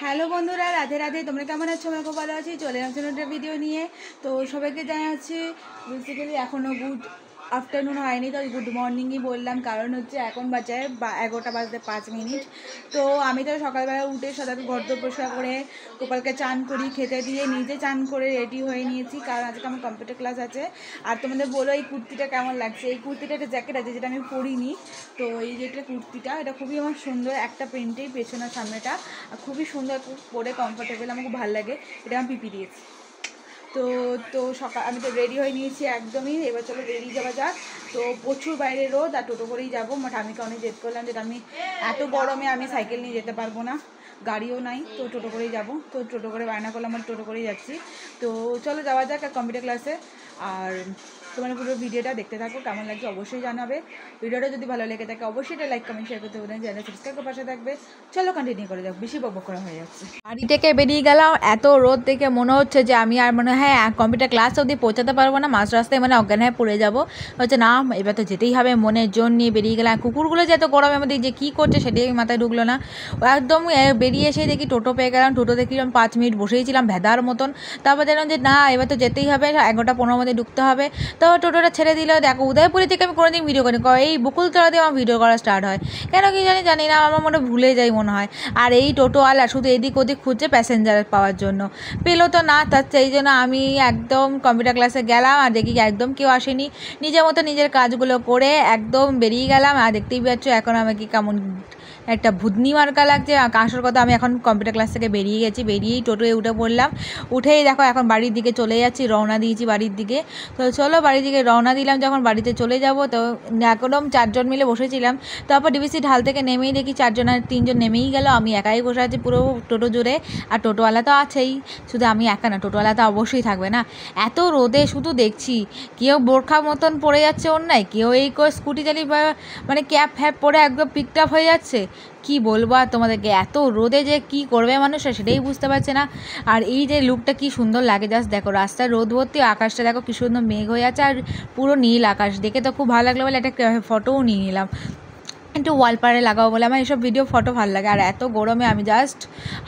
Hello বন্ধুরা, রাধে রাধে। তোমরা কেমন আছো? আমরা খুব ভালো আছি। চলে আসছি নতুন ভিডিও নিয়ে। তো সবাইকে জানাচ্ছি বেসিক্যালি এখনও গুড আফটারনুন হয়নি, তো গুড মর্নিংই বললাম, কারণ হচ্ছে এখন বাজে 11টা বাজতে 5 মিনিট। তো আমি তো সকালবেলা উঠে সদাকে ঘর পরিষ্কার করে গোপালকে চান করি, খেতে দিয়ে নিজে চান করে রেডি হয়ে নিয়েছি, কারণ আজকে আমার কম্পিউটার ক্লাস আছে। আর তোমাদের বলো এই কুর্তিটা কেমন লাগছে। এই কুর্তিটা একটা জ্যাকেট আছে যেটা আমি পরিনি। তো এই যে একটা কুর্তিটা, এটা খুবই আমার সুন্দর, একটা প্রিন্টেই পেছনের সামনেটা, আর খুবই সুন্দর, খুব পরে কমফোর্টেবল, আমার খুব ভালো লাগে। এটা আমি পিপি দিয়েছি। তো তো সকাল আমি তো রেডি হয়ে নিয়েছি একদমই। এবার চলো বেরিয়ে যাওয়া যাক। তো প্রচুর বাইরে রোদ, আর টোটো করেই যাবো। ঠামিকে অনেক জেদ করলাম যেটা আমি এত গরমে আমি সাইকেল নিয়ে যেতে পারবো না, গাড়িও নাই, তো টোটো করেই যাবো। তো টোটো করে বায়না করলাম, আমি টোটো করেই যাচ্ছি। তো চলো যাওয়া যাক আর কম্পিউটার ক্লাসে। আর তোমার পুরো ভিডিওটা দেখতে থাকো, কেমন লাগছে অবশ্যই জানাবে। ভিডিওটা যদি ভালো লেগে থাকে অবশ্যই এটা লাইক কমেন্ট শেয়ার করতে বলেন, চ্যানেল সাবস্ক্রাইব করে পাশে থাকবে। চলো কন্টিনিউ করে যাক, বেশি বকবক করা হয়ে যাচ্ছে। বাড়ি থেকে বেরিয়ে গেলাম, এত রোদ দেখে মনে হচ্ছে যে আমি আর মনে হয় কম্পিউটার ক্লাস অবধি পৌঁছাতে পারবো না, মাঝ রাস্তায় মানে অজ্ঞান হয়ে পড়ে যাবো। হচ্ছে না, এবার তো যেতেই হবে, মনের জোর নিয়ে বেরিয়ে গেলাম। কুকুরগুলো যে এত গরমের মধ্যে যে কী করছে সেটাই মাথায় ঢুকলো না। একদম বেরিয়ে এসে দেখি টোটো পেয়ে গেলাম। টোটো দেখলাম 5 মিনিট বসেইছিলাম ভেদার মতন। তারপর দেখলাম যে না, এবার তো যেতেই হবে, 11:15 মধ্যে ঢুকতে হবে। তো টোটোটা ছেড়ে দিল। দেখো উদয়পুরি থেকে আমি কোনোদিন ভিডিও করি, এই বকুলতলা দিয়ে আমার ভিডিও করা স্টার্ট হয়, কেন কি জানি না, আমার মনে ভুলে যাই মনে হয়। আর এই টোটোওয়ালা শুধু এদিক ওদিক খুঁজছে প্যাসেঞ্জার পাওয়ার জন্য, পেলো তো না, তার সেই জন্য আমি একদম কম্পিউটার ক্লাসে গেলাম। আর দেখি একদম কেউ আসেনি, নিজের মতো নিজের কাজগুলো করে একদম বেরিয়ে গেলাম। আর দেখতেই পাচ্ছ এখন আমাকে কেমন একটা ভুতনি মার্কা লাগছে। আসল কথা, আমি এখন কম্পিউটার ক্লাস থেকে বেরিয়ে গেছি, বেরিয়েই টোটোয় উঠে পড়লাম। উঠেই দেখো এখন বাড়ির দিকে চলে যাচ্ছি, রওনা দিয়েছি বাড়ির দিকে। তো চলো বাড়ির দিকে রওনা দিলাম। যখন বাড়িতে চলে যাব তো একদম 4 জন মিলে বসেছিলাম। তারপর ডিবিসি ঢাল থেকে নেমেই দেখি 4 জন আর 3 জন নেমেই গেল, আমি একাই বসে আছি পুরো টোটো জুড়ে। আর টোটোওয়ালা তো আছেই, শুধু আমি একা না, টোটোওয়ালা তো অবশ্যই থাকবে না। এত রোদে শুধু দেখছি কেউ বোরখা মতন পড়ে যাচ্ছে অন্যায়, কেউ এই করে স্কুটি চালিয়ে মানে ক্যাপ ফ্যাপ পরে একদম পিকটাপ হয়ে যাচ্ছে। কি বলবো আর তোমাদেরকে, এত রোদে যে কি করবে মানুষরা সেটাই বুঝতে পারছে না। আর এই যে লুকটা কি সুন্দর লাগে, জাস্ট দেখো রাস্তায় রোদ ভর্তি, আকাশটা দেখো কি সুন্দর মেঘ হয়ে আছে, আর পুরো নীল আকাশ, দেখে তো খুব ভালো লাগলো বলে একটা ফটোও নিয়ে নিলাম, একটু ওয়ালপারে লাগাবো বলে। আমার এইসব ভিডিও ফটো ভালো লাগে। আর এত গরমে আমি জাস্ট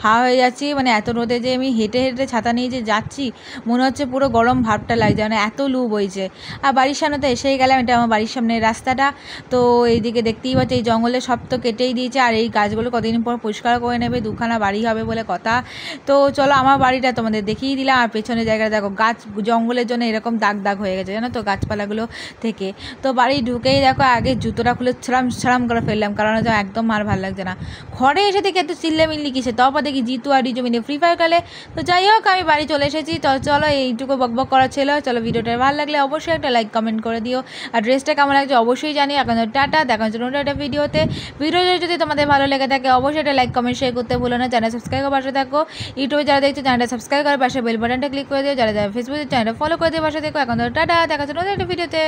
হয়ে যাচ্ছি, মানে এত রোদে যে আমি হেঁটে হেঁটে ছাতা নিয়ে যে যাচ্ছি, মনে হচ্ছে পুরো গরম ভাবটা লাগছে, মানে এত লু বইছে। আর বাড়ির সামনে তো এসেই গেলাম, এটা আমার বাড়ির সামনের রাস্তাটা। তো এইদিকে দেখতেই পাচ্ছি এই জঙ্গলে সব তো কেটেই দিয়েছে, আর এই গাছগুলো কতদিন পর পরিষ্কার করে নেবে, 2খানা বাড়ি হবে বলে কথা। তো চলো আমার বাড়িটা তোমাদের দেখিয়ে দিলাম। আর পেছনে জায়গাটা দেখো, গাছ জঙ্গলের জন্য এরকম দাগ দাগ হয়ে গেছে জানো তো, গাছপালাগুলো থেকে। তো বাড়ি ঢুকেই দেখো আগে জুতোটা খুলে ছাড়াম করে ফেললাম, কারণ হচ্ছে একদম আর ভালো লাগছে না। ঘরে এসে দেখি এত চিল্লামিল্লি কিসে, তারপর দেখি জিতু আর রিজু মিলে ফ্রি ফায়ার খেলে। তো যাই হোক, আমি বাড়ি চলে এসেছি। তো চলো এইটুকু বকবক করা ছিল। চলো ভিডিওটা ভালো লাগলে অবশ্যই একটা লাইক কমেন্ট করে দিও, আর ড্রেসটা কেমন লাগছে অবশ্যই জানি। এখন টাটা, দেখা হচ্ছে নতুন একটা ভিডিওতে। ভিডিওটা যদি তোমাদের ভালো লেগে থাকে অবশ্যই একটা লাইক কমেন্ট শেয়ার করতে ভুলো না। চ্যানেল সাবস্ক্রাইব করে পাশে থাকো। ইউটিউবে যারা দেখছো চ্যানেলটা সাবস্ক্রাইব করে পাশে বেল বাটনটা ক্লিক করে দিও, যারা ফেসবুকে চ্যানেলটা ফলো করে দিয়ে পাশে দেখো। এখন টাটা, দেখা হচ্ছে নতুন একটা ভিডিওতে।